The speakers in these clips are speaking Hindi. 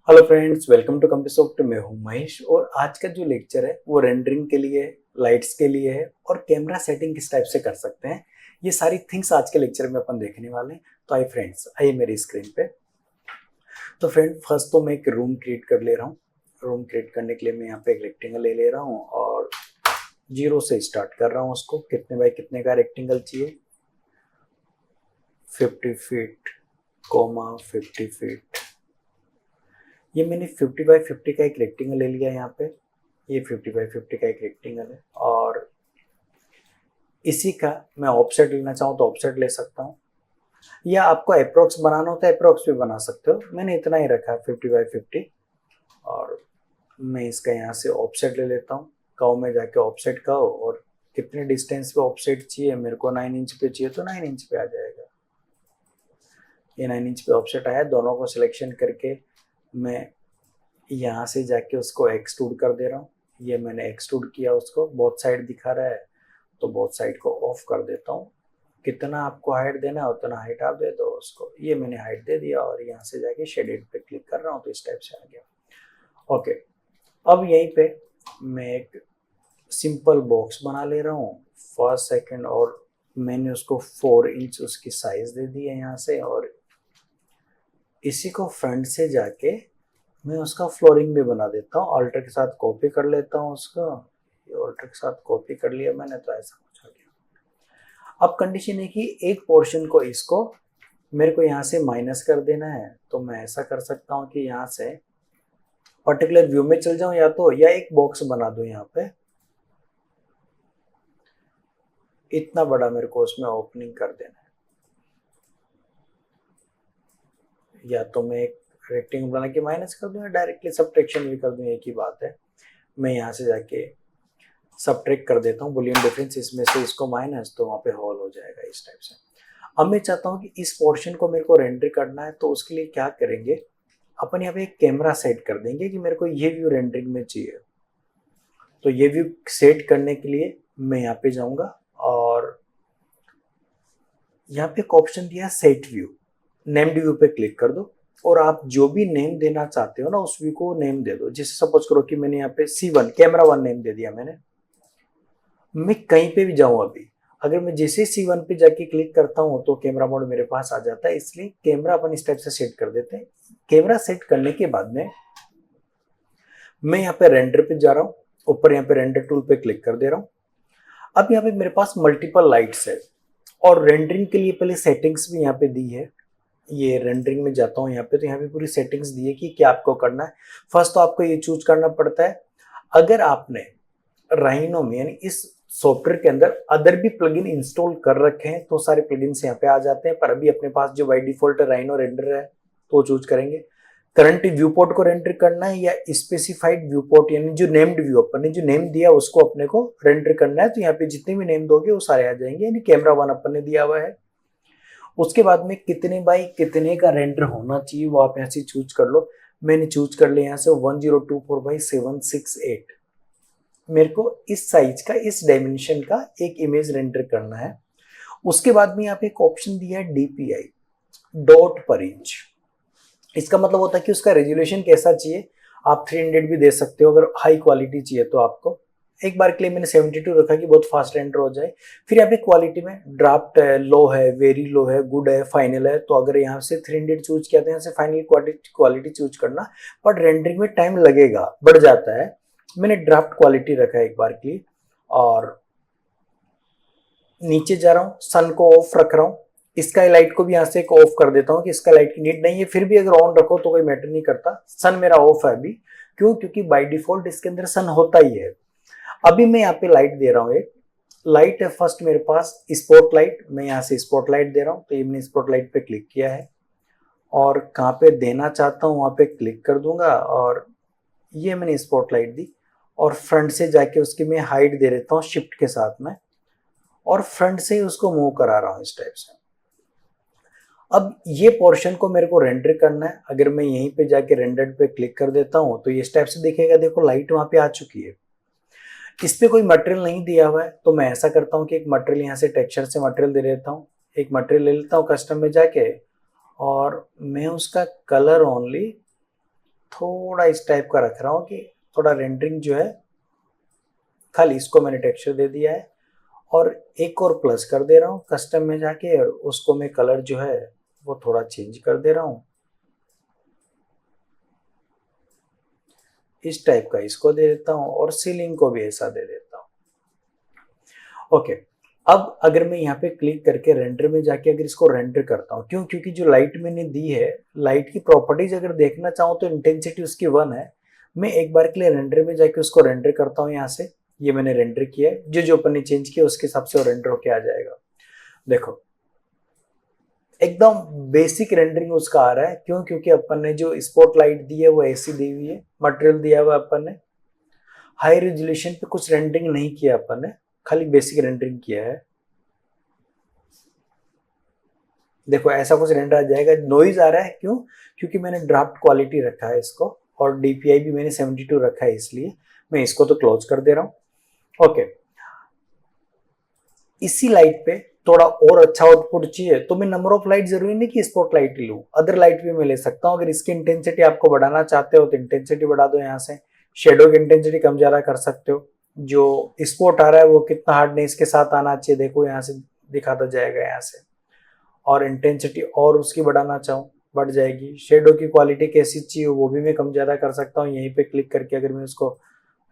Hello friends, welcome to Compusoft. मैं हूं महेश और आज का जो लेक्चर है वो रेंडरिंग के लिए, लाइट्स के लिए है और कैमरा सेटिंग किस टाइप से कर सकते हैं। ये सारी थिंग्स आज के लेक्चर में अपन देखने वाले हैं। तो आइए फ्रेंड्स, आइए मेरी स्क्रीन पे। तो फ्रेंड, फर्स्ट तो मैं एक रूम क्रिएट कर ले रहा हूँ। रूम क्रिएट करने के लिए मैं यहाँ पे एक रेक्टेंगल ले रहा हूँ और जीरो से स्टार्ट कर रहा हूँ। उसको कितने बाय कितने का रेक्टेंगल चाहिए, 50 फीट, 50 फीट। ये मैंने 50 बाय 50 का एक रेक्टेंगल ले लिया यहाँ पे। ये 50 बाय 50 का एक रेक्टेंगल है और इसी का मैं ऑफसेट लेना चाहूँ तो ऑफसेट ले सकता हूँ, या आपको अप्रोक्स बनाना हो तो अप्रोक्स भी बना सकते हो। मैंने इतना ही रखा है 50 बाय 50। और मैं इसका यहाँ से ऑफसेट ले लेता हूँ। काउ में जाके ऑफसेट काउ और कितने डिस्टेंस पे ऑफसेट चाहिए, मेरे को 9 इंच पे चाहिए तो 9 इंच पे आ जाएगा। ये 9 इंच पे ऑफसेट आया। दोनों को सिलेक्शन करके मैं यहाँ से जाके उसको एक्सट्रूड कर दे रहा हूँ। ये मैंने एक्सट्रूड किया, उसको बोथ साइड दिखा रहा है तो बोथ साइड को ऑफ कर देता हूँ। कितना आपको हाइट देना है उतना हाइट आप दे दो उसको। ये मैंने हाइट दे दिया और यहाँ से जाके शेडेड पे क्लिक कर रहा हूँ तो इस टाइप से आ गया। ओके, अब यहीं पे मैं एक सिंपल बॉक्स बना ले रहा हूँ फर्स्ट सेकंड, और मैंने उसको 4 इंच उसकी साइज दे दी है यहाँ से। और इसी को फ्रंट से जाके मैं उसका फ्लोरिंग भी बना देता हूँ। ऑल्टर के साथ कॉपी कर लेता हूँ उसको। ये ऑल्टर के साथ कॉपी कर लिया मैंने तो ऐसा कुछ आ गया। अब कंडीशन है कि एक पोर्शन को इसको मेरे को यहाँ से माइनस कर देना है। तो मैं ऐसा कर सकता हूँ कि यहाँ से पर्टिकुलर व्यू में चल जाऊं, या एक बॉक्स बना दूं यहाँ पे। इतना बड़ा मेरे को उसमें ओपनिंग कर देना है, या तो मैं एक रेक्टेंगल बना के माइनस कर दूं या डायरेक्टली सब्ट्रैक्शन भी कर दूं, एक ही बात है। मैं यहाँ से जाके सब्ट्रैक्ट कर देता हूँ बूलियन डिफरेंस, इसमें से इसको माइनस, तो वहाँ पे होल हो जाएगा इस टाइप से। अब मैं चाहता हूँ कि इस पोर्शन को मेरे को रेंडर करना है, तो उसके लिए क्या करेंगे, अपन यहाँ पे एक कैमरा सेट कर देंगे कि मेरे को ये व्यू रेंडरिंग में चाहिए। तो ये व्यू सेट करने के लिए मैं यहाँ पे जाऊँगा और यहाँ पे एक ऑप्शन दिया है सेट व्यू। नेम्ड व्यू पे क्लिक कर दो और आप जो भी नेम देना चाहते हो ना उस व्यू को नेम दे दो। जैसे सपोज करो कि मैंने यहाँ पे C1 कैमरा 1 नेम दे दिया मैंने। मैं कहीं पे भी जाऊं अभी, अगर मैं जैसे C1 पे जाके क्लिक करता हूं तो कैमरा मोड मेरे पास आ जाता है। इसलिए कैमरा अपन इस टाइप से सेट कर देते हैं। कैमरा सेट करने के बाद में मैं यहाँ पे रेंडर पे जा रहा हूँ, ऊपर यहाँ पे रेंडर टूल पे क्लिक कर दे रहा हूँ। अब यहाँ पे मेरे पास मल्टीपल लाइट्स है और रेंडरिंग के लिए पहले सेटिंग्स भी यहाँ पे दी है। ये रेंडरिंग में जाता हूँ यहाँ पे, तो यहाँ पे पूरी सेटिंग्स दी है कि क्या आपको करना है। फर्स्ट तो आपको ये चूज करना पड़ता है, अगर आपने राइनो में यानी इस सॉफ्टवेयर के अंदर अदर भी प्लगइन इंस्टॉल कर रखे हैं तो सारे प्लगइन्स यहाँ पे आ जाते हैं। पर अभी अपने पास जो बाय डिफॉल्ट राइनो रेंडर है तो चूज करेंगे। करंट व्यू पोर्ट को रेंडर करना है या स्पेसिफाइड व्यू पोर्ट, यानी जो नेम्ड व्यू अपन ने जो नेम दिया उसको अपने को रेंडर करना है। तो यहाँ पे जितने भी नेम दोगे वो सारे आ जाएंगे, यानी कैमरा 1 अपन ने दिया हुआ है। उसके बाद में कितने बाई कितने का रेंडर होना चाहिए वो आप यहाँ से चूज कर लो। मैंने चूज कर लिया यहाँ से 1024 बाई 768। मेरे को इस साइज का, इस डायमेंशन का एक इमेज रेंडर करना है। उसके बाद में यहाँ पे एक ऑप्शन दिया है DPI, डॉट पर इंच। इसका मतलब होता है कि उसका रेजोल्यूशन कैसा चाहिए। आप 300 भी दे सकते हो अगर हाई क्वालिटी चाहिए तो आपको। एक बार के लिए मैंने 72 रखा कि बहुत फास्ट रेंडर हो जाए। फिर यहाँ पे क्वालिटी में ड्राफ्ट है, लो है, वेरी लो है, गुड है, फाइनल है। तो अगर यहाँ से 300 चूज किया तो यहाँ से फाइनल क्वालिटी चूज करना, बट रेंडरिंग में टाइम लगेगा, बढ़ जाता है। मैंने ड्राफ्ट क्वालिटी रखा है एक बार के लिए। और नीचे जा रहा हूँ, सन को ऑफ रख रहा हूँ। स्काई लाइट को भी यहाँ से एक ऑफ कर देता हूँ कि स्काई लाइट की नीड नहीं है। फिर भी अगर ऑन रखो तो कोई मैटर नहीं करता। सन मेरा ऑफ है अभी, क्यों? क्योंकि बाय डिफॉल्ट इसके अंदर सन होता ही है। अभी मैं यहाँ पे लाइट दे रहा हूँ, एक लाइट है फर्स्ट मेरे पास स्पॉट लाइट। मैं यहाँ से स्पॉट लाइट दे रहा हूँ, तो ये मैंने स्पॉट लाइट पे क्लिक किया है और कहाँ पे देना चाहता हूँ वहाँ पे क्लिक कर दूंगा। और ये मैंने स्पॉट लाइट दी और फ्रंट से जाके उसकी मैं हाइट दे देता हूँ शिफ्ट के साथ में, और फ्रंट से ही उसको मूव करा रहा हूँ इस टाइप से। अब ये पोर्शन को मेरे को रेंडर करना है। अगर मैं यहीं पे जाके रेंडर्ड पे क्लिक कर देता हूँ तो ये इस टाइप से दिखेगा। देखो लाइट वहां पे आ चुकी है। इस पे कोई मटेरियल नहीं दिया हुआ है, तो मैं ऐसा करता हूँ कि एक मटेरियल यहाँ से टेक्सचर से मटेरियल दे देता हूँ। एक मटेरियल ले लेता हूँ कस्टम में जाके और मैं उसका कलर ओनली थोड़ा इस टाइप का रख रहा हूँ कि थोड़ा रेंडरिंग जो है, खाली इसको मैंने टेक्सचर दे दिया है और एक और प्लस कर दे रहा हूँ कस्टम में जाके, और उसको मैं कलर जो है वो थोड़ा चेंज कर दे रहा हूँ इस टाइप का, इसको दे देता हूँ और सीलिंग को भी ऐसा दे देता हूँ। ओके, अब अगर मैं यहाँ पे क्लिक करके रेंडर में जाके अगर इसको रेंडर करता हूँ, क्यों, क्योंकि जो लाइट मैंने दी है, लाइट की प्रॉपर्टीज अगर देखना चाहूँ तो इंटेंसिटी उसकी 1 है। मैं एक बार के लिए रेंडर में जाके उसको रेंडर करता हूँ यहाँ से, ये मैंने रेंडर किया है, जो जो अपन ने चेंज किया उसके हिसाब से वो रेंडर होके आ जाएगा। देखो एकदम बेसिक रेंडरिंग उसका आ रहा है, क्यों, क्योंकि अपन ने जो स्पॉट लाइट दी है वो ऐसी दी हुई है, मटेरियल दिया हुआ अपन ने, हाई रेजोल्यूशन पे कुछ रेंडरिंग नहीं किया अपन ने, खाली बेसिक रेंडरिंग किया है। देखो ऐसा कुछ रेंडर आ जाएगा, नॉइज आ रहा है, क्यों, क्योंकि मैंने ड्राफ्ट क्वालिटी रखा है इसको और डीपीआई भी मैंने 72 रखा है, इसलिए मैं इसको तो क्लोज कर दे रहा हूं। ओके, इसी लाइट पे थोड़ा और अच्छा आउटपुट चाहिए तो मैं नंबर ऑफ लाइट जरूरी नहीं कि स्पॉट लाइट लूं, अदर लाइट भी मैं ले सकता हूं। अगर इसकी इंटेंसिटी आपको बढ़ाना चाहते हो तो इंटेंसिटी बढ़ा दो, यहाँ से शेडो की इंटेंसिटी कम ज्यादा कर सकते हो। जो स्पॉट आ रहा है वो कितना हार्डनेस के साथ आना चाहिए, देखो यहाँ से दिखाता जाएगा यहाँ से, और इंटेंसिटी और उसकी बढ़ाना चाहूँ बढ़ जाएगी। शेडो की क्वालिटी कैसी चाहिए वो भी मैं कम ज्यादा कर सकता हूँ, यहीं पे क्लिक करके अगर मैं उसको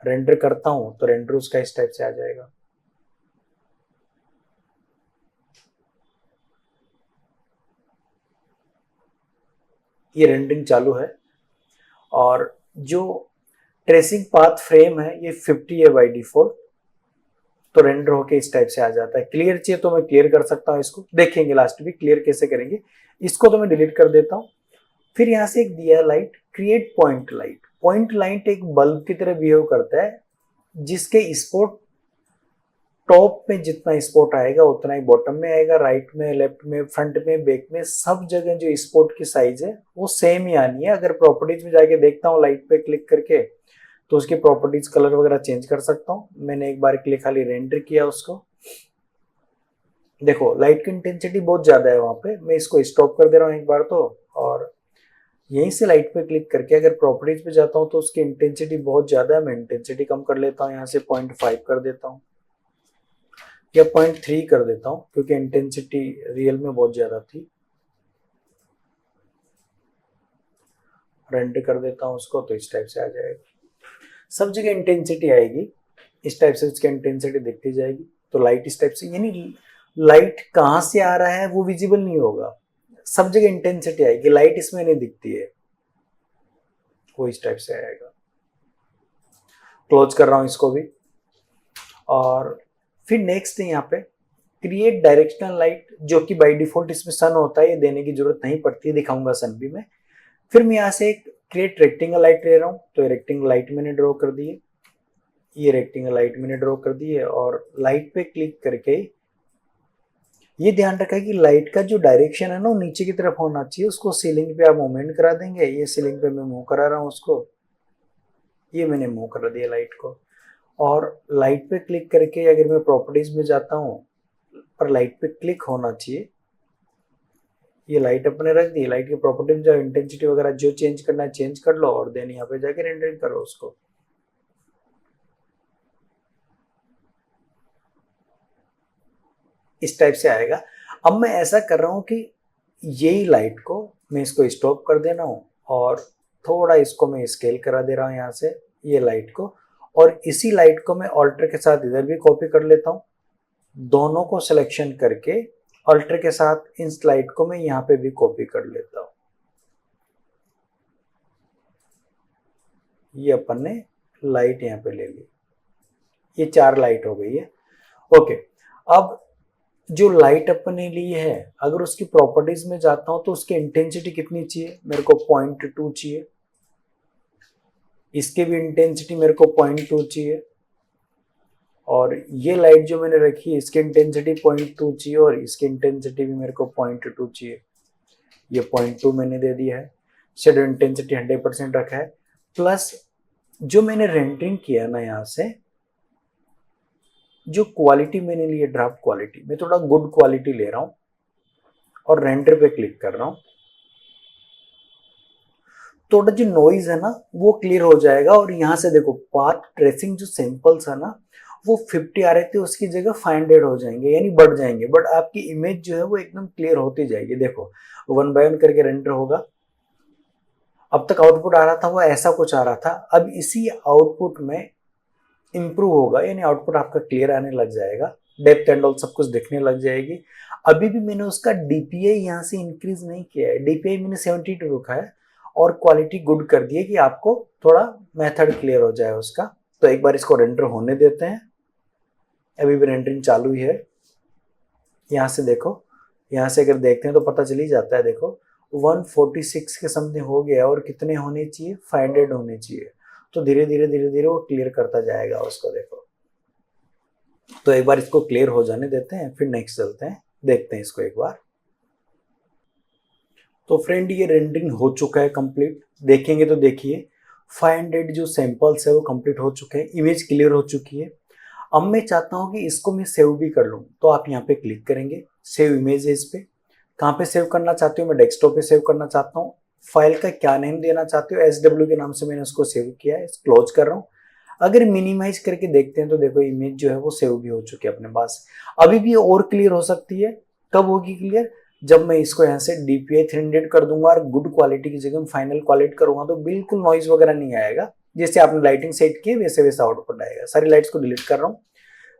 रेंडर करता हूँ तो रेंडर उसका इस टाइप से आ जाएगा। ये रेंडरिंग चालू है और जो ट्रेसिंग पाथ फ्रेम है ये 50 है बाई डिफॉल्ट, तो रेंडर होके इस टाइप से आ जाता है। क्लियर चाहिए तो मैं क्लियर कर सकता हूँ, इसको देखेंगे लास्ट में क्लियर कैसे करेंगे। इसको तो मैं डिलीट कर देता हूँ। फिर यहाँ से एक दिया light, create point light. Point light एक बल्ब की तरह बिहेव करता है, जिसके स्पॉट टॉप में जितना स्पॉट आएगा उतना ही बॉटम में आएगा, राइट में, लेफ्ट में, फ्रंट में, बैक में, सब जगह जो स्पॉट की साइज है वो सेम ही आनी है। अगर प्रॉपर्टीज में जाके देखता हूँ लाइट पे क्लिक करके तो उसकी प्रॉपर्टीज कलर वगैरह चेंज कर सकता हूँ। मैंने एक बार के लिए खाली रेंडर किया उसको, देखो लाइट की इंटेंसिटी बहुत ज्यादा है वहां पे, मैं इसको स्टॉप कर दे रहा हूँ एक बार तो, और यहीं से लाइट पे क्लिक करके अगर प्रॉपर्टीज पे जाता हूँ तो उसकी इंटेंसिटी बहुत ज्यादा है, मैं इंटेंसिटी कम कर लेता हूँ, यहाँ से 0.5 कर देता हूँ या 0.3 कर देता हूँ, क्योंकि इंटेंसिटी रियल में बहुत ज्यादा थी। रेंडर कर देता हूँ उसको तो इस टाइप से आ जाएगा, सब जगह इंटेंसिटी आएगी इस टाइप से, उसकी इंटेंसिटी दिखती जाएगी। तो लाइट इस टाइप से, यानी लाइट कहाँ से आ रहा है वो विजिबल नहीं होगा, सब जगह इंटेंसिटी आएगी, लाइट इसमें नहीं दिखती है, वो इस टाइप से आएगा। क्लोज कर रहा हूँ इसको भी, और फिर नेक्स्ट है यहाँ पे क्रिएट डायरेक्शनल लाइट, जो कि बाय डिफॉल्ट इसमें सन होता है, ये देने की जरूरत नहीं पड़ती है, दिखाऊंगा सन भी मैं। फिर मैं यहाँ से एक क्रिएट रेक्टेंगल लाइट ले रहा हूँ, तो रेक्टेंगल लाइट मैंने ड्रॉ कर दी है, ये रेक्टेंगल लाइट मैंने ड्रॉ कर दी है, और लाइट पे क्लिक करके ये ध्यान रखा कि लाइट का जो डायरेक्शन है ना वो नीचे की तरफ होना चाहिए, उसको सीलिंग पे आप मूवमेंट करा देंगे, ये सीलिंग पे मैं मूव करा रहा हूँ उसको, ये मैंने मूव करा दिया लाइट को। और लाइट पे क्लिक करके अगर मैं प्रॉपर्टीज में जाता हूँ, पर लाइट पे क्लिक होना चाहिए, ये लाइट अपने रख दी, लाइट की प्रॉपर्टी में जाओ, इंटेंसिटी वगैरह जो चेंज करना है चेंज कर लो, और देन यहाँ पे जाके रेंडरिंग करो उसको। इस टाइप से आएगा। अब मैं ऐसा कर रहा हूँ कि यही लाइट को मैं इसको स्टॉप कर दे रहा हूँ और थोड़ा इसको मैं स्केल करा दे रहा हूँ यहाँ से, ये लाइट को, और इसी लाइट को मैं ऑल्टर के साथ इधर भी कॉपी कर लेता हूँ, दोनों को सिलेक्शन करके ऑल्टर के साथ इन लाइट को मैं यहाँ पे भी कॉपी कर लेता हूँ। ये अपन ने लाइट यहाँ पे ले ली, ये 4 लाइट हो गई है। ओके, अब जो लाइट अपन ने ली है अगर उसकी प्रॉपर्टीज में जाता हूं तो उसकी इंटेंसिटी कितनी चाहिए, मेरे को 0.2 चाहिए, इसके भी इंटेंसिटी मेरे को 0.2 चाहिए, और ये लाइट जो मैंने रखी है इसकी इंटेंसिटी 0.2 चाहिए, और इसकी इंटेंसिटी भी मेरे को 0.2 चाहिए, ये 0.2 मैंने दे दिया है। शेडो इंटेंसिटी 100% रखा है, प्लस जो मैंने रेंडरिंग किया ना यहाँ से, जो क्वालिटी मैंने ली है ड्राफ्ट क्वालिटी, मैं थोड़ा गुड क्वालिटी ले रहा हूं और रेंडर पे क्लिक कर रहा हूं, थोड़ा जो नॉइज है ना वो क्लियर हो जाएगा। और यहाँ से देखो पाथ ट्रेसिंग जो सैंपल्स है ना वो 50 आ रहे थे उसकी जगह 500 हो जाएंगे, यानी बढ़ जाएंगे, बट आपकी इमेज जो है वो एकदम क्लियर होती जाएगी। देखो 1 बाय 1 करके रेंडर होगा। अब तक आउटपुट आ रहा था वो ऐसा कुछ आ रहा था, अब इसी आउटपुट में इंप्रूव होगा, यानी आउटपुट आपका क्लियर आने लग जाएगा, डेप्थ एंड ऑल सब कुछ दिखने लग जाएगी। अभी भी मैंने उसका डीपीआई यहाँ से इंक्रीज नहीं किया है, डीपीआई मैंने 72 रखा है और क्वालिटी गुड कर दी है कि आपको थोड़ा मेथड क्लियर हो जाए उसका। तो एक बार इसको रेंडर होने देते हैं, अभी भी रेंडरिंग चालू ही है। यहाँ से देखो, यहाँ से अगर देखते हैं तो पता चल ही जाता है। देखो 146 के समथिंग हो गया और कितने होने चाहिए, 500 होने चाहिए। तो धीरे धीरे वो क्लियर करता जाएगा उसको। देखो तो एक बार इसको क्लियर हो जाने देते हैं, फिर नेक्स्ट चलते हैं, देखते हैं इसको एक बार। तो फ्रेंड ये रेंडरिंग हो चुका है कंप्लीट, देखेंगे तो देखिए 500 जो सैंपल्स है वो कंप्लीट हो चुके हैं, इमेज क्लियर हो चुकी है। अब मैं चाहता हूँ कि इसको मैं सेव भी कर लूँ, तो आप यहाँ पे क्लिक करेंगे, सेव इमेजेस पे। कहाँ पे सेव करना चाहते हो, मैं डेस्कटॉप पे सेव करना चाहता हूँ। फाइल का क्या नेम देना चाहते हो, SW के नाम से मैंने उसको सेव किया है, क्लोज कर रहा हूँ। अगर मिनिमाइज करके देखते हैं तो देखो इमेज जो है वो सेव भी हो चुकी है अपने पास। अभी भी और क्लियर हो सकती है, कब होगी क्लियर, जब मैं इसको यहाँ से DPI 300 कर दूंगा और गुड क्वालिटी की जगह फाइनल क्वालिटी करूंगा तो बिल्कुल नॉइज वगैरह नहीं आएगा, जैसे आपने लाइटिंग सेट की वैसे वैसा आउटपुट आएगा। सारी लाइट्स को डिलीट कर रहा हूँ।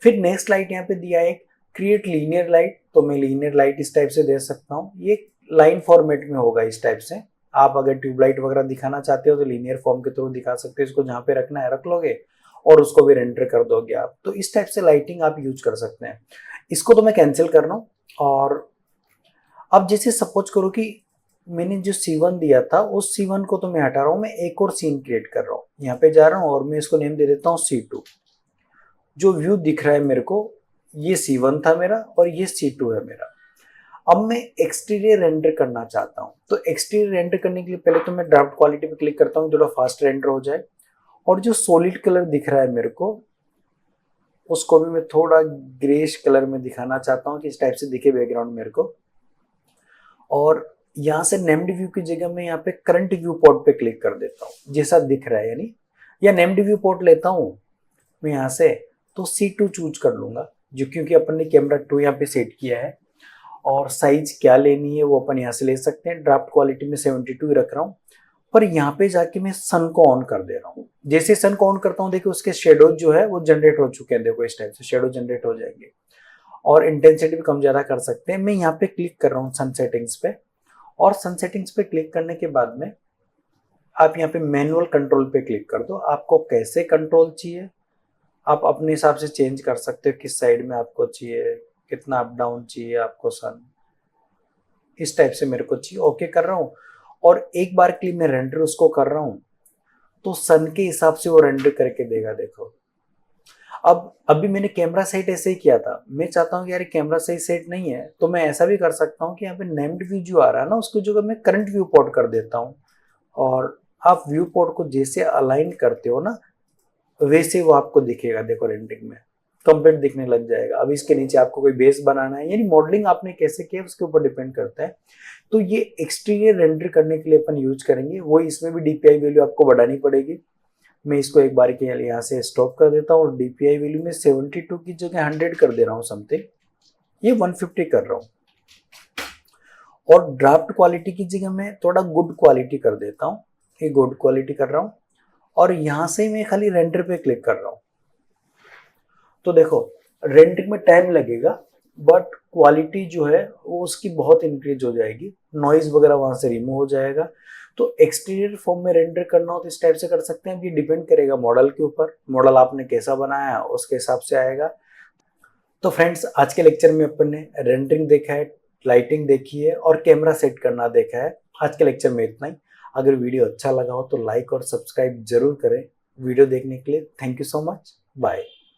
फिर नेक्स्ट लाइट यहाँ पे दिया है क्रिएट लीनियर लाइट, तो मैं लीनियर लाइट इस टाइप से दे सकता हूँ, ये लाइन फॉर्मेट में होगा इस टाइप से। आप अगर ट्यूबलाइट वगैरह दिखाना चाहते हो तो लीनियर फॉर्म के थ्रू दिखा सकते हो, इसको जहाँ पे रखना है रख लोगे और उसको भी रेंडर कर दोगे आप। तो इस टाइप से लाइटिंग आप यूज कर सकते हैं। इसको तो मैं कैंसिल कर रहा हूँ। और अब जैसे सपोज करो कि मैंने जो C1 दिया था उस C1 को तो मैं हटा रहा हूँ, मैं एक और सीन क्रिएट कर रहा हूँ। यहाँ पे जा रहा हूँ और मैं इसको नेम दे देता हूँ C2। जो व्यू दिख रहा है मेरे को, ये C1 था मेरा और ये C2 है मेरा। अब मैं एक्सटीरियर रेंडर करना चाहता हूँ, तो एक्सटीरियर रेंडर करने के लिए पहले तो मैं ड्राफ्ट क्वालिटी पे क्लिक करता हूँ, थोड़ा फास्ट रेंडर हो जाए। और जो सॉलिड कलर दिख रहा है मेरे को, उसको भी मैं थोड़ा ग्रेश कलर में दिखाना चाहता हूँ कि इस टाइप से दिखे बैकग्राउंड मेरे को। और यहाँ से नेम्ड व्यू की जगह मैं यहाँ पे करंट व्यू पोर्ट पे क्लिक कर देता हूँ, जैसा दिख रहा है यानी, या नेम्ड व्यू पोर्ट लेता हूँ मैं यहाँ से, तो C2 चूज कर लूंगा, जो क्योंकि अपन ने कैमरा 2 यहाँ पे सेट किया है। और साइज क्या लेनी है वो अपन यहाँ से ले सकते हैं। ड्राफ्ट क्वालिटी में 72 रख रहा हूँ। पर यहाँ पे जाके मैं सन को ऑन कर दे रहा हूँ। जैसे सन को ऑन करता हूँ देखिए उसके शेडो जो है वो जनरेट हो चुके हैं। देखो इस टाइप से शेडो जनरेट हो जाएंगे और इंटेंसिटी भी कम ज्यादा कर सकते हैं। मैं यहाँ पे क्लिक कर रहा हूँ सन सेटिंग्स पे, और सन सेटिंग्स पे क्लिक करने के बाद में आप यहाँ पे मैनुअल कंट्रोल पे क्लिक कर दो। आपको कैसे कंट्रोल चाहिए आप अपने हिसाब से चेंज कर सकते हो, किस साइड में आपको चाहिए, कितना अप डाउन चाहिए आपको सन, इस टाइप से मेरे को चाहिए। ओके कर रहा हूँ और एक बार के लिए मैं रेंडर उसको कर रहा हूँ तो सन के हिसाब से वो रेंडर करके देगा। देखो अब अभी मैंने कैमरा सेट ऐसे ही किया था, मैं चाहता हूँ कि यार कैमरा सही सेट नहीं है तो मैं ऐसा भी कर सकता हूँ कि यहाँ पे नेम्ड व्यू जो आ रहा है ना उसको जो मैं करंट व्यू पोर्ट कर देता हूँ। और आप व्यू पोर्ट को जैसे अलाइन करते हो ना वैसे वो आपको दिखेगा। देखो रेंडरिंग में कंप्लीट दिखने लग जाएगा। अब इसके नीचे आपको कोई बेस बनाना है, यानी मॉडलिंग आपने कैसे किया उसके ऊपर डिपेंड करता है। तो ये एक्सटीरियर रेंडर करने के लिए अपन यूज करेंगे, वो इसमें भी DPI वैल्यू आपको बढ़ानी पड़ेगी। मैं इसको एक बार के लिए यहाँ से स्टॉप कर देता हूँ और DPI वैल्यू में 72 की जगह 100 कर दे रहा हूँ समथिंग, ये 150 कर रहा हूँ। और ड्राफ्ट क्वालिटी की जगह मैं थोड़ा गुड क्वालिटी कर देता हूँ, ये गुड क्वालिटी कर रहा हूँ। और यहाँ से मैं खाली रेंडर पे क्लिक कर रहा हूँ। तो देखो रेंडरिंग में टाइम लगेगा बट क्वालिटी जो है वो उसकी बहुत इंक्रीज हो जाएगी, नॉइज वगैरह वहां से रिमूव हो जाएगा। तो एक्सटीरियर फॉर्म में रेंडर करना हो तो इस टाइप से कर सकते हैं। ये डिपेंड करेगा मॉडल के ऊपर, मॉडल आपने कैसा बनाया है उसके हिसाब से आएगा। तो फ्रेंड्स आज के लेक्चर में अपन ने रेंडरिंग देखा है, लाइटिंग देखी है और कैमरा सेट करना देखा है। आज के लेक्चर में इतना ही। अगर वीडियो अच्छा लगा हो तो लाइक और सब्सक्राइब जरूर करें। वीडियो देखने के लिए thank you so much, bye.